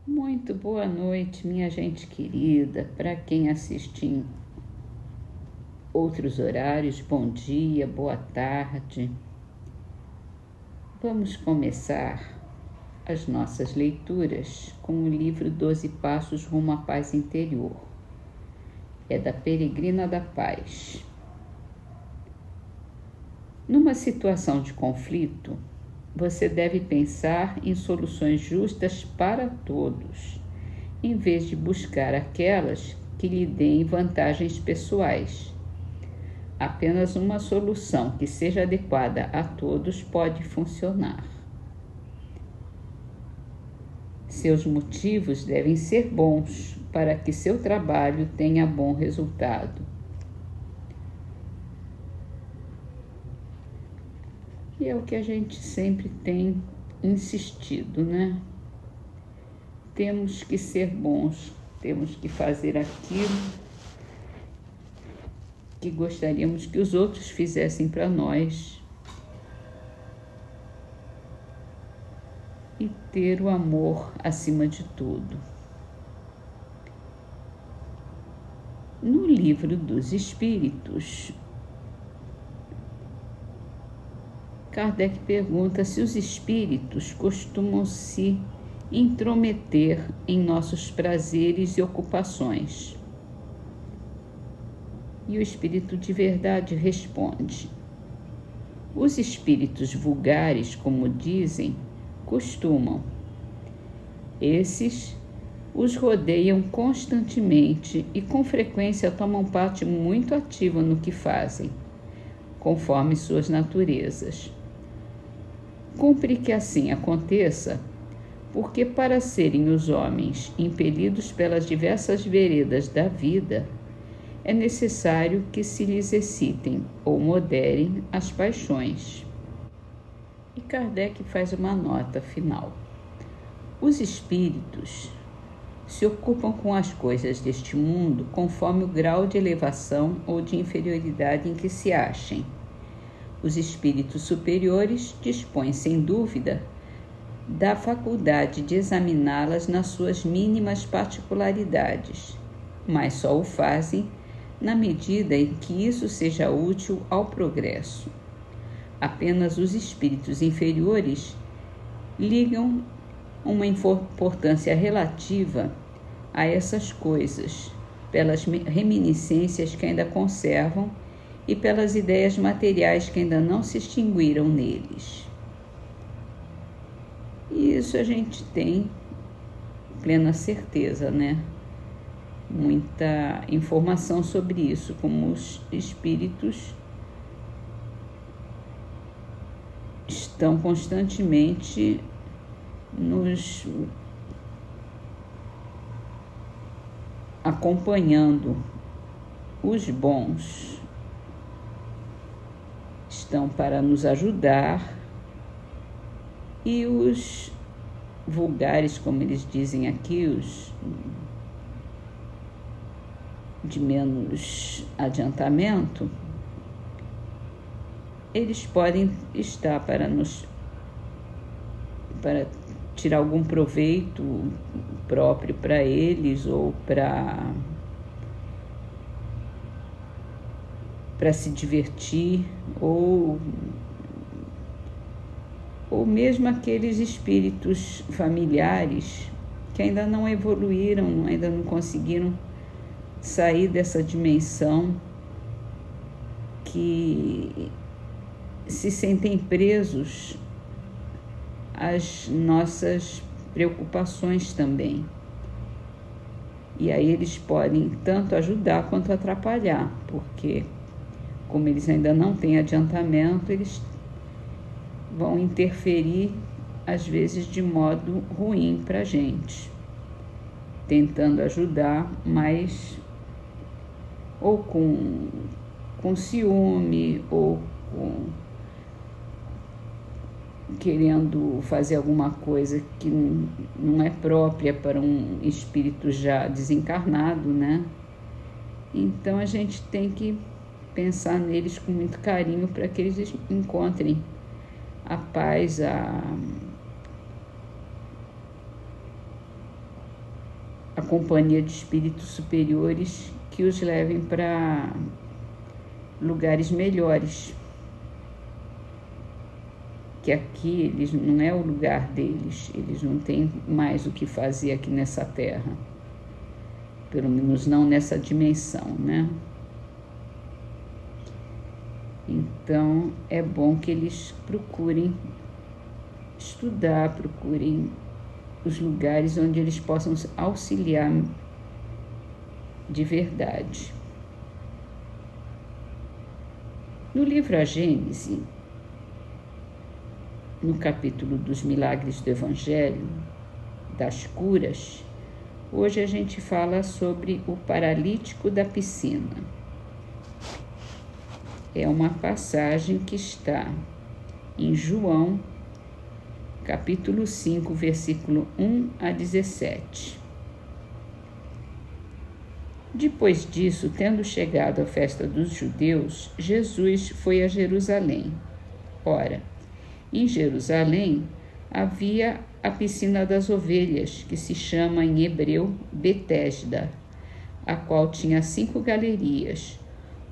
Muito boa noite, minha gente querida. Para quem assiste em outros horários, bom dia, boa tarde. Vamos começar as nossas leituras com o livro 12 Passos Rumo à Paz Interior. É da Peregrina da Paz. Numa situação de conflito, você deve pensar em soluções justas para todos, em vez de buscar aquelas que lhe deem vantagens pessoais. Apenas uma solução que seja adequada a todos pode funcionar. Seus motivos devem ser bons para que seu trabalho tenha bom resultado. E é o que a gente sempre tem insistido, né? Temos que ser bons, temos que fazer aquilo que gostaríamos que os outros fizessem para nós e ter o amor acima de tudo. No Livro dos Espíritos, Kardec pergunta se os espíritos costumam se intrometer em nossos prazeres e ocupações. E o espírito de verdade responde: os espíritos vulgares, como dizem, costumam. Esses os rodeiam constantemente e com frequência tomam parte muito ativa no que fazem, conforme suas naturezas. Cumpre que assim aconteça, porque para serem os homens impelidos pelas diversas veredas da vida, é necessário que se lhes excitem ou moderem as paixões. E Kardec faz uma nota final. Os espíritos se ocupam com as coisas deste mundo conforme o grau de elevação ou de inferioridade em que se achem. Os espíritos superiores dispõem, sem dúvida, da faculdade de examiná-las nas suas mínimas particularidades, mas só o fazem na medida em que isso seja útil ao progresso. Apenas os espíritos inferiores ligam uma importância relativa a essas coisas, pelas reminiscências que ainda conservam e pelas ideias materiais que ainda não se extinguiram neles. E isso a gente tem plena certeza, né? Muita informação sobre isso, como os espíritos estão constantemente nos acompanhando. Os bons estão para nos ajudar e os vulgares, como eles dizem aqui, os de menos adiantamento, eles podem estar para tirar algum proveito próprio para eles ou para se divertir, ou mesmo aqueles espíritos familiares que ainda não evoluíram, ainda não conseguiram sair dessa dimensão, que se sentem presos às nossas preocupações também. E aí eles podem tanto ajudar quanto atrapalhar, porque como eles ainda não têm adiantamento, eles vão interferir, às vezes, de modo ruim para a gente, tentando ajudar, mas ou com ciúme, ou querendo fazer alguma coisa que não é própria para um espírito já desencarnado, né? Então a gente tem que pensar neles com muito carinho para que eles encontrem a paz, a companhia de espíritos superiores que os levem para lugares melhores. Que aqui eles não é o lugar deles, eles não têm mais o que fazer aqui nessa terra, pelo menos não nessa dimensão, né? Então é bom que eles procurem estudar, procurem os lugares onde eles possam auxiliar de verdade. No livro A Gênese, no capítulo dos milagres do Evangelho, das curas, hoje a gente fala sobre o paralítico da piscina. É uma passagem que está em João, capítulo 5, versículo 1 a 17. Depois disso, tendo chegado à festa dos judeus, Jesus foi a Jerusalém. Ora, em Jerusalém havia a piscina das ovelhas, que se chama em hebreu Betesda, a qual tinha 5 galerias,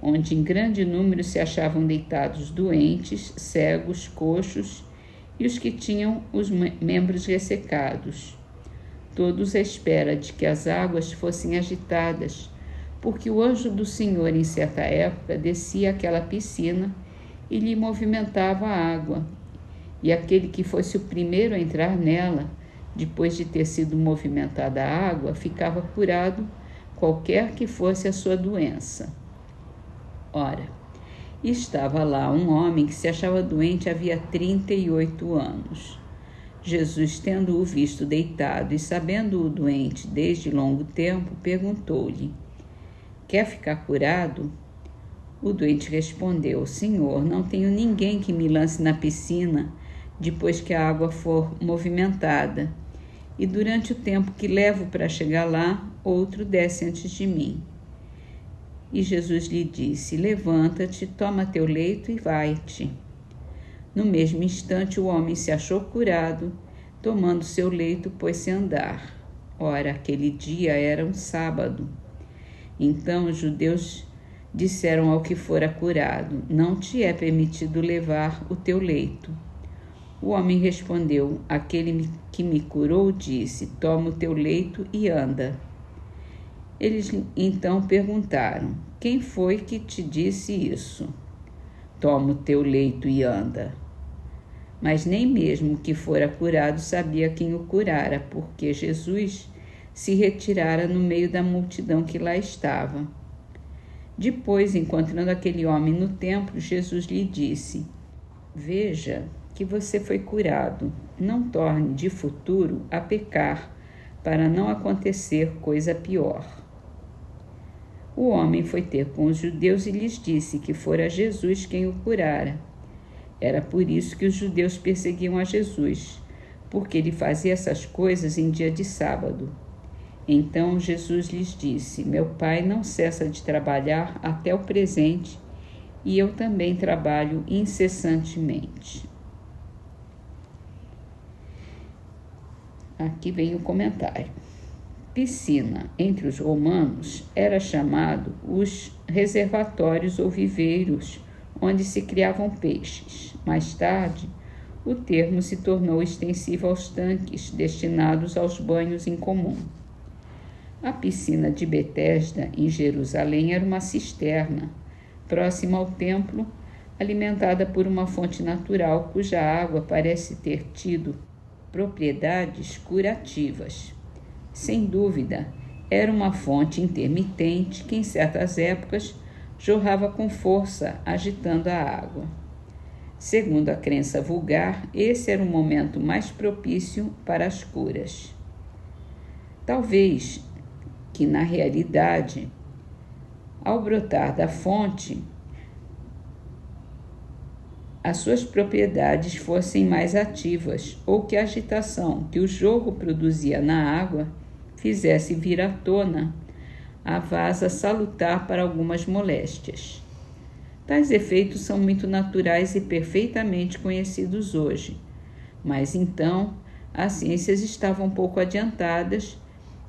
onde em grande número se achavam deitados doentes, cegos, coxos e os que tinham os membros ressecados, todos à espera de que as águas fossem agitadas, porque o anjo do Senhor, em certa época, descia àquela piscina e lhe movimentava a água, e aquele que fosse o primeiro a entrar nela, depois de ter sido movimentada a água, ficava curado, qualquer que fosse a sua doença. Ora, estava lá um homem que se achava doente havia 38 anos. Jesus, tendo-o visto deitado e sabendo-o doente desde longo tempo, perguntou-lhe: quer ficar curado? O doente respondeu: Senhor, não tenho ninguém que me lance na piscina depois que a água for movimentada, e durante o tempo que levo para chegar lá, outro desce antes de mim. E Jesus lhe disse: levanta-te, toma teu leito e vai-te. No mesmo instante o homem se achou curado, tomando seu leito, pôs-se a andar. Ora, aquele dia era um sábado. Então os judeus disseram ao que fora curado: não te é permitido levar o teu leito. O homem respondeu: aquele que me curou disse: toma o teu leito e anda. Eles então perguntaram: quem foi que te disse isso? Toma o teu leito e anda. Mas nem mesmo o que fora curado sabia quem o curara, porque Jesus se retirara no meio da multidão que lá estava. Depois, encontrando aquele homem no templo, Jesus lhe disse: veja que você foi curado, não torne de futuro a pecar, para não acontecer coisa pior. O homem foi ter com os judeus e lhes disse que fora Jesus quem o curara. Era por isso que os judeus perseguiam a Jesus, porque ele fazia essas coisas em dia de sábado. Então Jesus lhes disse: meu Pai não cessa de trabalhar até o presente, e eu também trabalho incessantemente. Aqui vem o comentário. Piscina, entre os romanos, era chamado os reservatórios ou viveiros, onde se criavam peixes. Mais tarde, o termo se tornou extensivo aos tanques destinados aos banhos em comum. A piscina de Betesda, em Jerusalém, era uma cisterna, próxima ao templo, alimentada por uma fonte natural cuja água parece ter tido propriedades curativas. Sem dúvida, era uma fonte intermitente que, em certas épocas, jorrava com força, agitando a água. Segundo a crença vulgar, esse era o momento mais propício para as curas. Talvez que, na realidade, ao brotar da fonte, as suas propriedades fossem mais ativas, ou que a agitação que o jorro produzia na água fizesse vir à tona a vasa salutar para algumas moléstias. Tais efeitos são muito naturais e perfeitamente conhecidos hoje, mas então as ciências estavam um pouco adiantadas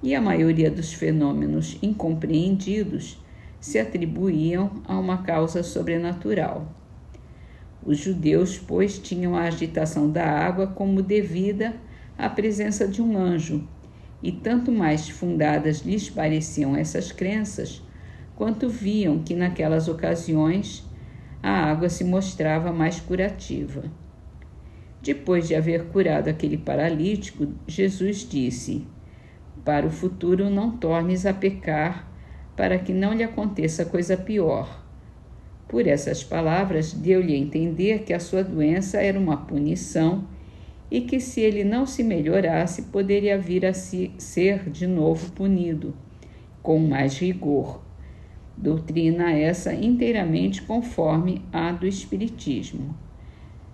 e a maioria dos fenômenos incompreendidos se atribuíam a uma causa sobrenatural. Os judeus, pois, tinham a agitação da água como devida à presença de um anjo, e tanto mais fundadas lhes pareciam essas crenças, quanto viam que naquelas ocasiões a água se mostrava mais curativa. Depois de haver curado aquele paralítico, Jesus disse: para o futuro não tornes a pecar, para que não lhe aconteça coisa pior. Por essas palavras, deu-lhe a entender que a sua doença era uma punição e que, se ele não se melhorasse, poderia vir a ser de novo punido, com mais rigor. Doutrina essa inteiramente conforme à do Espiritismo.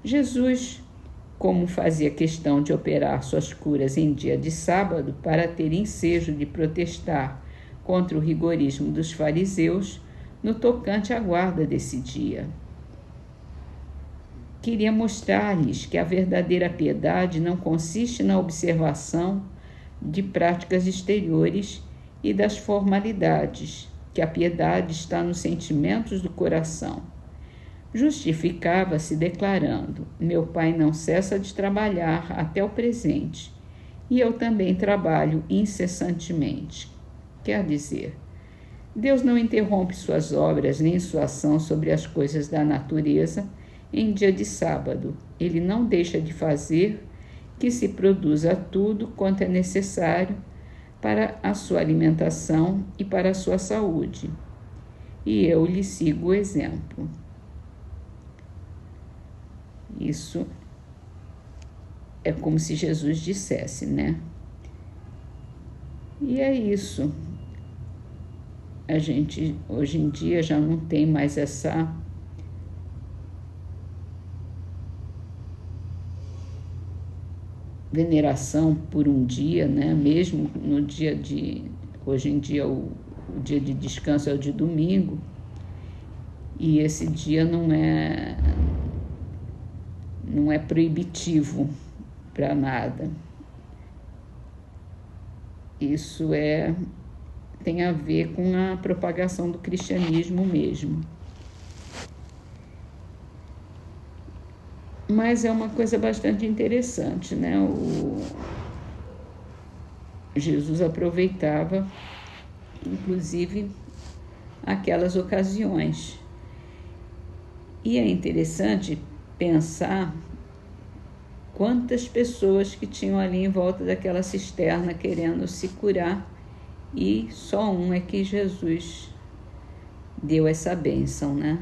Jesus, como fazia questão de operar suas curas em dia de sábado para ter ensejo de protestar contra o rigorismo dos fariseus no tocante à guarda desse dia. Queria mostrar-lhes que a verdadeira piedade não consiste na observação de práticas exteriores e das formalidades, que a piedade está nos sentimentos do coração. Justificava-se declarando: meu pai não cessa de trabalhar até o presente, e eu também trabalho incessantemente. Quer dizer, Deus não interrompe suas obras nem sua ação sobre as coisas da natureza em dia de sábado. Ele não deixa de fazer que se produza tudo quanto é necessário para a sua alimentação e para a sua saúde. E eu lhe sigo o exemplo. Isso é como se Jesus dissesse, né? E é isso. A gente, hoje em dia, já não tem mais essa veneração por um dia, né? Mesmo no dia de... Hoje em dia, o dia de descanso é o de domingo, e esse dia não é proibitivo para nada. Isso tem a ver com a propagação do cristianismo mesmo. Mas é uma coisa bastante interessante, né? Jesus aproveitava, inclusive, aquelas ocasiões. E é interessante pensar quantas pessoas que tinham ali em volta daquela cisterna querendo se curar, e só um é que Jesus deu essa bênção, né?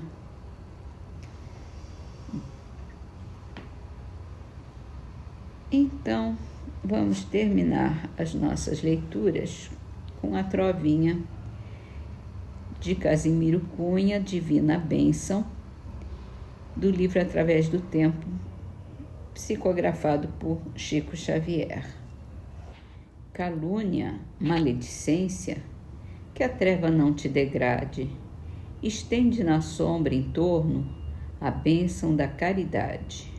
Então, vamos terminar as nossas leituras com a trovinha de Casimiro Cunha, Divina Bênção, do livro Através do Tempo, psicografado por Chico Xavier. Calúnia, maledicência, que a treva não te degrade, estende na sombra em torno a bênção da caridade.